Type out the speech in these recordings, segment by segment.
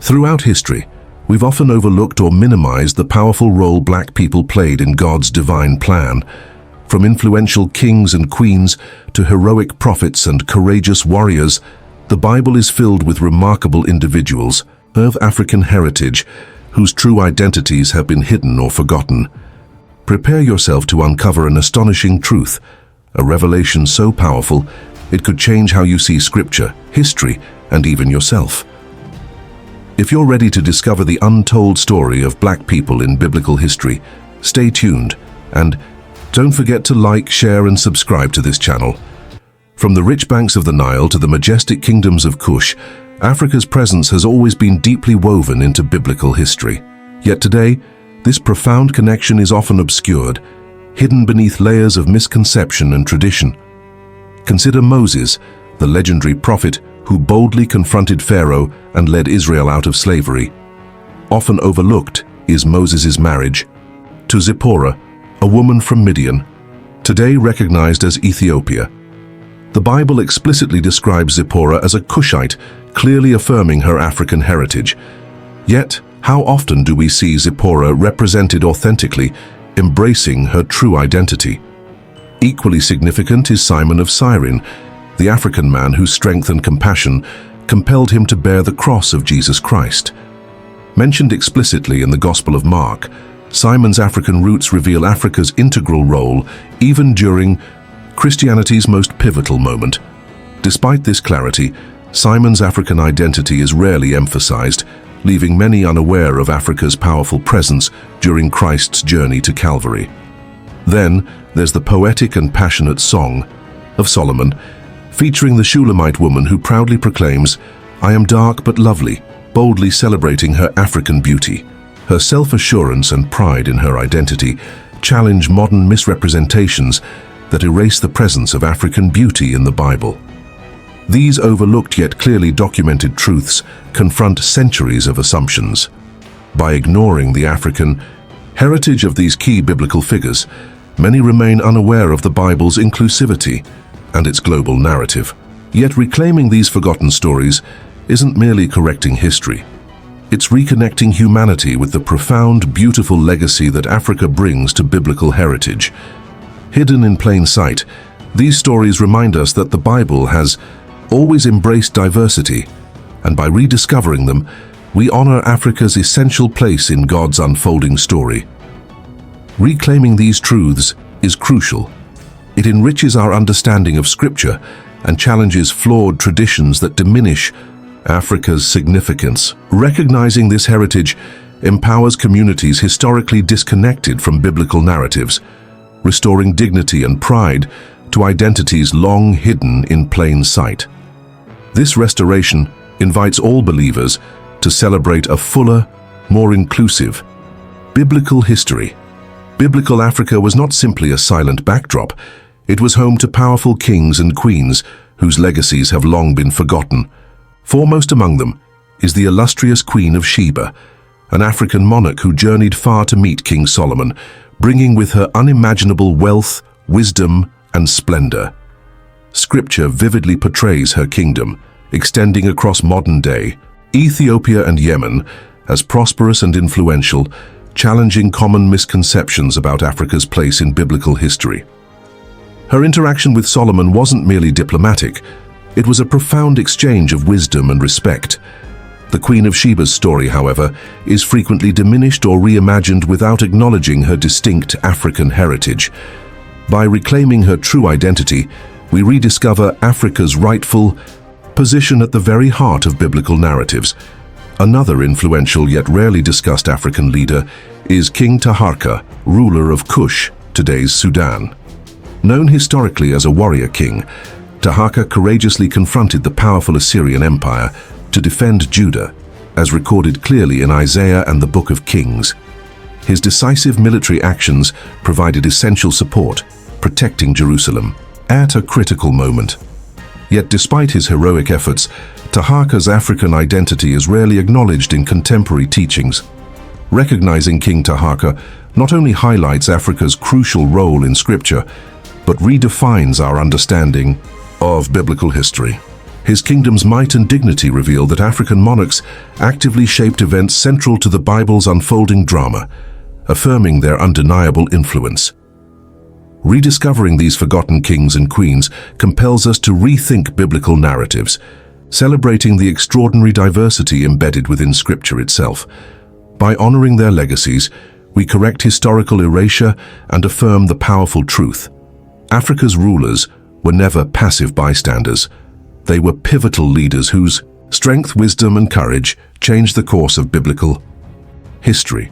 Throughout history, we've often overlooked or minimized the powerful role black people played in God's divine plan. From influential kings and queens to heroic prophets and courageous warriors, the Bible is filled with remarkable individuals of African heritage whose true identities have been hidden or forgotten. Prepare yourself to uncover an astonishing truth, a revelation so powerful it could change how you see Scripture, history, and even yourself. If you're ready to discover the untold story of black people in biblical history, stay tuned and don't forget to like, share, and subscribe to this channel. From the rich banks of the Nile to the majestic kingdoms of Kush, Africa's presence has always been deeply woven into biblical history. Yet today, this profound connection is often obscured, hidden beneath layers of misconception and tradition. Consider Moses, the legendary prophet who boldly confronted Pharaoh and led Israel out of slavery. Often overlooked is Moses' marriage to Zipporah, a woman from Midian, today recognized as Ethiopia. The Bible explicitly describes Zipporah as a Cushite, clearly affirming her African heritage. Yet, how often do we see Zipporah represented authentically, embracing her true identity? Equally significant is Simon of Cyrene, the African man whose strength and compassion compelled him to bear the cross of Jesus Christ. Mentioned explicitly in the Gospel of Mark, Simon's African roots reveal Africa's integral role even during Christianity's most pivotal moment. Despite this clarity, Simon's African identity is rarely emphasized, leaving many unaware of Africa's powerful presence during Christ's journey to Calvary. Then, there's the poetic and passionate Song of Solomon, featuring the Shunammite woman who proudly proclaims, "I am dark but lovely," boldly celebrating her African beauty. Her self-assurance and pride in her identity challenge modern misrepresentations that erase the presence of African beauty in the Bible. These overlooked yet clearly documented truths confront centuries of assumptions. By ignoring the African heritage of these key biblical figures, many remain unaware of the Bible's inclusivity and its global narrative. Yet reclaiming these forgotten stories isn't merely correcting history. It's reconnecting humanity with the profound, beautiful legacy that Africa brings to biblical heritage. Hidden in plain sight, these stories remind us that the Bible has always embraced diversity, and by rediscovering them, we honor Africa's essential place in God's unfolding story. Reclaiming these truths is crucial. It enriches our understanding of Scripture and challenges flawed traditions that diminish Africa's significance. Recognizing this heritage empowers communities historically disconnected from biblical narratives, restoring dignity and pride to identities long hidden in plain sight. This restoration invites all believers to celebrate a fuller, more inclusive, biblical history. Biblical Africa was not simply a silent backdrop. It was home to powerful kings and queens whose legacies have long been forgotten. Foremost among them is the illustrious Queen of Sheba, an African monarch who journeyed far to meet King Solomon, bringing with her unimaginable wealth, wisdom, and splendor. Scripture vividly portrays her kingdom, extending across modern-day Ethiopia and Yemen, as prosperous and influential, challenging common misconceptions about Africa's place in biblical history. Her interaction with Solomon wasn't merely diplomatic. It was a profound exchange of wisdom and respect. The Queen of Sheba's story, however, is frequently diminished or reimagined without acknowledging her distinct African heritage. By reclaiming her true identity, we rediscover Africa's rightful position at the very heart of biblical narratives. Another influential yet rarely discussed African leader is King Taharqa, ruler of Kush, today's Sudan. Known historically as a warrior king, Taharqa courageously confronted the powerful Assyrian Empire to defend Judah, as recorded clearly in Isaiah and the Book of Kings. His decisive military actions provided essential support, protecting Jerusalem at a critical moment. Yet despite his heroic efforts, Taharqa's African identity is rarely acknowledged in contemporary teachings. Recognizing King Taharqa not only highlights Africa's crucial role in Scripture, but redefines our understanding of biblical history. His kingdom's might and dignity reveal that African monarchs actively shaped events central to the Bible's unfolding drama, affirming their undeniable influence. Rediscovering these forgotten kings and queens compels us to rethink biblical narratives, celebrating the extraordinary diversity embedded within Scripture itself. By honoring their legacies, we correct historical erasure and affirm the powerful truth. Africa's rulers were never passive bystanders. They were pivotal leaders whose strength, wisdom, and courage changed the course of biblical history.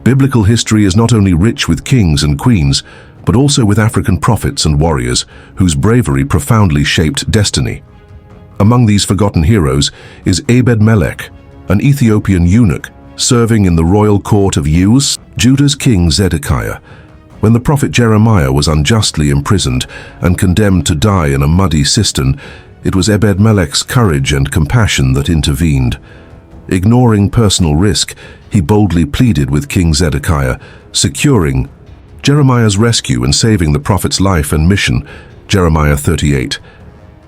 Biblical history is not only rich with kings and queens, but also with African prophets and warriors whose bravery profoundly shaped destiny. Among these forgotten heroes is Ebed-Melech, an Ethiopian eunuch serving in the royal court of Judah's king Zedekiah. When the prophet Jeremiah was unjustly imprisoned and condemned to die in a muddy cistern, it was Ebed-Melech's courage and compassion that intervened. Ignoring personal risk, he boldly pleaded with King Zedekiah, securing Jeremiah's rescue and saving the prophet's life and mission. Jeremiah 38.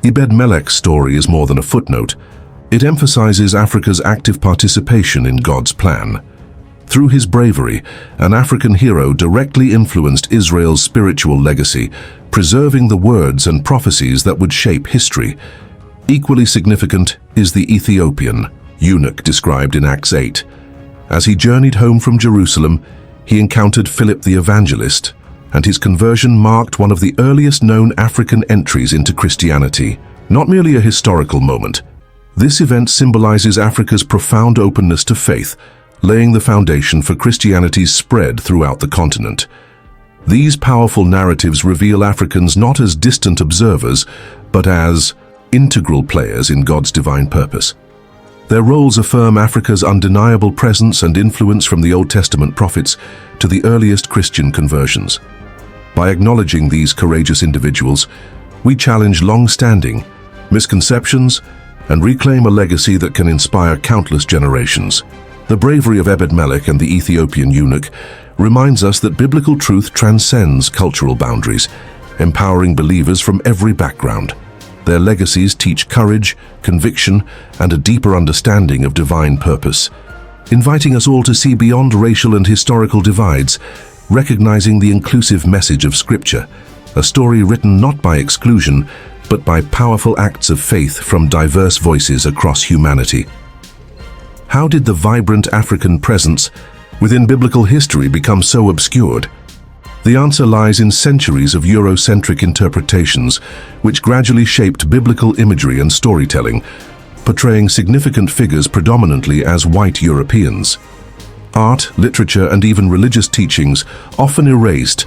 Ebed-Melech's story is more than a footnote. It emphasizes Africa's active participation in God's plan. Through his bravery, an African hero directly influenced Israel's spiritual legacy, preserving the words and prophecies that would shape history. Equally significant is the Ethiopian eunuch described in Acts 8. As he journeyed home from Jerusalem, he encountered Philip the Evangelist, and his conversion marked one of the earliest known African entries into Christianity. Not merely a historical moment, this event symbolizes Africa's profound openness to faith, laying the foundation for Christianity's spread throughout the continent. These powerful narratives reveal Africans not as distant observers, but as integral players in God's divine purpose. Their roles affirm Africa's undeniable presence and influence from the Old Testament prophets to the earliest Christian conversions. By acknowledging these courageous individuals, we challenge long-standing misconceptions and reclaim a legacy that can inspire countless generations. The bravery of Ebed-Melech and the Ethiopian eunuch reminds us that biblical truth transcends cultural boundaries, empowering believers from every background. Their legacies teach courage, conviction, and a deeper understanding of divine purpose, inviting us all to see beyond racial and historical divides, recognizing the inclusive message of Scripture, a story written not by exclusion, but by powerful acts of faith from diverse voices across humanity. How did the vibrant African presence within biblical history become so obscured? The answer lies in centuries of Eurocentric interpretations, which gradually shaped biblical imagery and storytelling, portraying significant figures predominantly as white Europeans. Art, literature, and even religious teachings often erased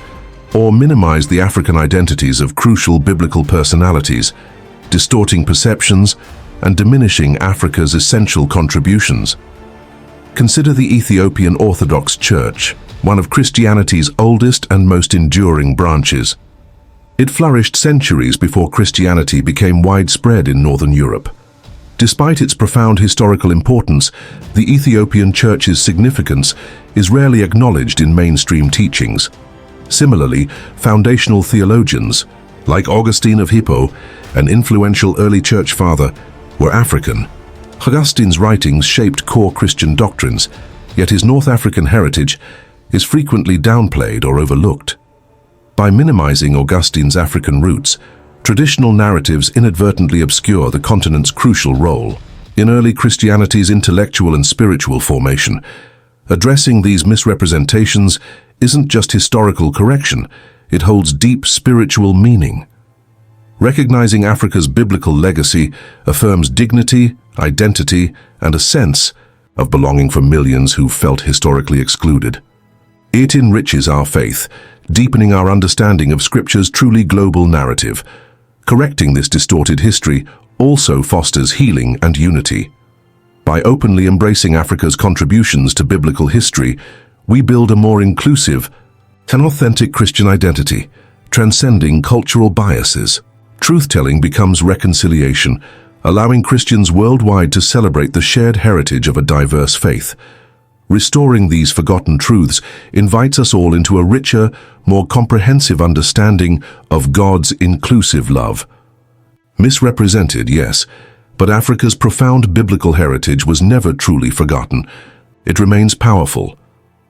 or minimized the African identities of crucial biblical personalities, distorting perceptions and diminishing Africa's essential contributions. Consider the Ethiopian Orthodox Church, one of Christianity's oldest and most enduring branches. It flourished centuries before Christianity became widespread in Northern Europe. Despite its profound historical importance, the Ethiopian Church's significance is rarely acknowledged in mainstream teachings. Similarly, foundational theologians, like Augustine of Hippo, an influential early church father, were African. Augustine's writings shaped core Christian doctrines, yet his North African heritage is frequently downplayed or overlooked. By minimizing Augustine's African roots, traditional narratives inadvertently obscure the continent's crucial role in early Christianity's intellectual and spiritual formation. Addressing these misrepresentations isn't just historical correction, it holds deep spiritual meaning. Recognizing Africa's biblical legacy affirms dignity, identity, and a sense of belonging for millions who felt historically excluded. It enriches our faith, deepening our understanding of Scripture's truly global narrative. Correcting this distorted history also fosters healing and unity. By openly embracing Africa's contributions to biblical history, we build a more inclusive and authentic Christian identity, transcending cultural biases. Truth-telling becomes reconciliation, allowing Christians worldwide to celebrate the shared heritage of a diverse faith. Restoring these forgotten truths invites us all into a richer, more comprehensive understanding of God's inclusive love. Misrepresented, yes, but Africa's profound biblical heritage was never truly forgotten. It remains powerful,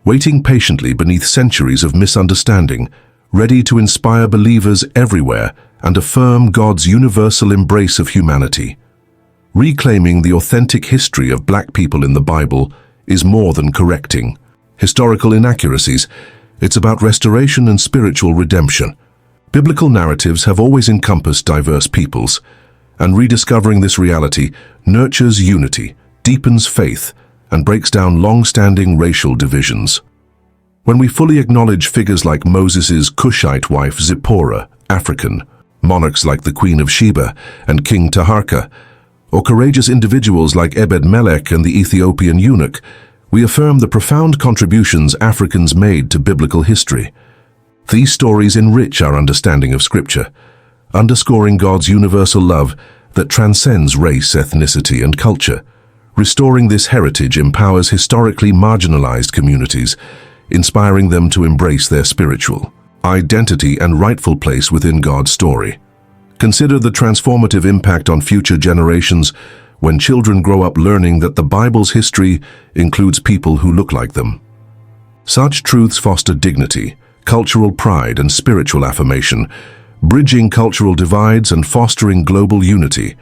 waiting patiently beneath centuries of misunderstanding, ready to inspire believers everywhere and affirm God's universal embrace of humanity. Reclaiming the authentic history of black people in the Bible is more than correcting historical inaccuracies. It's about restoration and spiritual redemption. Biblical narratives have always encompassed diverse peoples, and rediscovering this reality nurtures unity, deepens faith, and breaks down long-standing racial divisions. When we fully acknowledge figures like Moses' Cushite wife Zipporah, African, monarchs like the Queen of Sheba and King Taharqa, or courageous individuals like Ebed-Melech and the Ethiopian eunuch, we affirm the profound contributions Africans made to biblical history. These stories enrich our understanding of Scripture, underscoring God's universal love that transcends race, ethnicity, and culture. Restoring this heritage empowers historically marginalized communities, inspiring them to embrace their spiritual identity and rightful place within God's story. Consider the transformative impact on future generations when children grow up learning that the Bible's history includes people who look like them. Such truths foster dignity, cultural pride, and spiritual affirmation, bridging cultural divides and fostering global unity.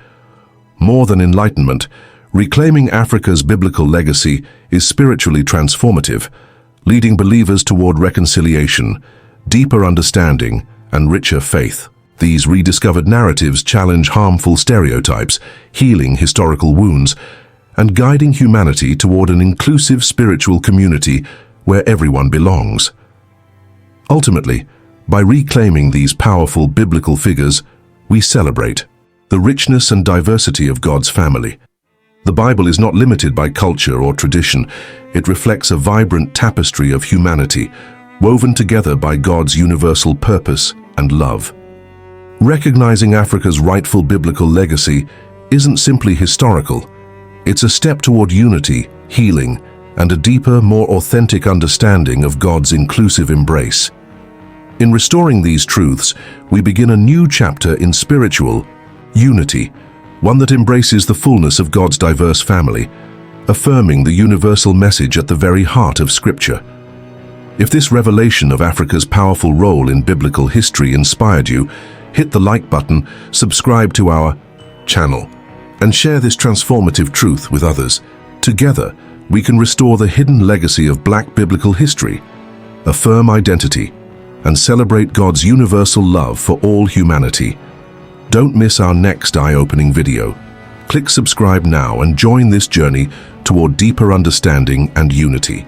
More than enlightenment, reclaiming Africa's biblical legacy is spiritually transformative, leading believers toward reconciliation, deeper understanding, and richer faith. These rediscovered narratives challenge harmful stereotypes, healing historical wounds, and guiding humanity toward an inclusive spiritual community where everyone belongs. Ultimately, by reclaiming these powerful biblical figures, we celebrate the richness and diversity of God's family. The Bible is not limited by culture or tradition. It reflects a vibrant tapestry of humanity, woven together by God's universal purpose and love. Recognizing Africa's rightful biblical legacy isn't simply historical. It's a step toward unity, healing, and a deeper, more authentic understanding of God's inclusive embrace. In restoring these truths, we begin a new chapter in spiritual unity, one that embraces the fullness of God's diverse family, affirming the universal message at the very heart of Scripture. If this revelation of Africa's powerful role in biblical history inspired you, hit the like button, subscribe to our channel, and share this transformative truth with others. Together, we can restore the hidden legacy of Black biblical history, affirm identity, and celebrate God's universal love for all humanity. Don't miss our next eye-opening video. Click subscribe now and join this journey toward deeper understanding and unity.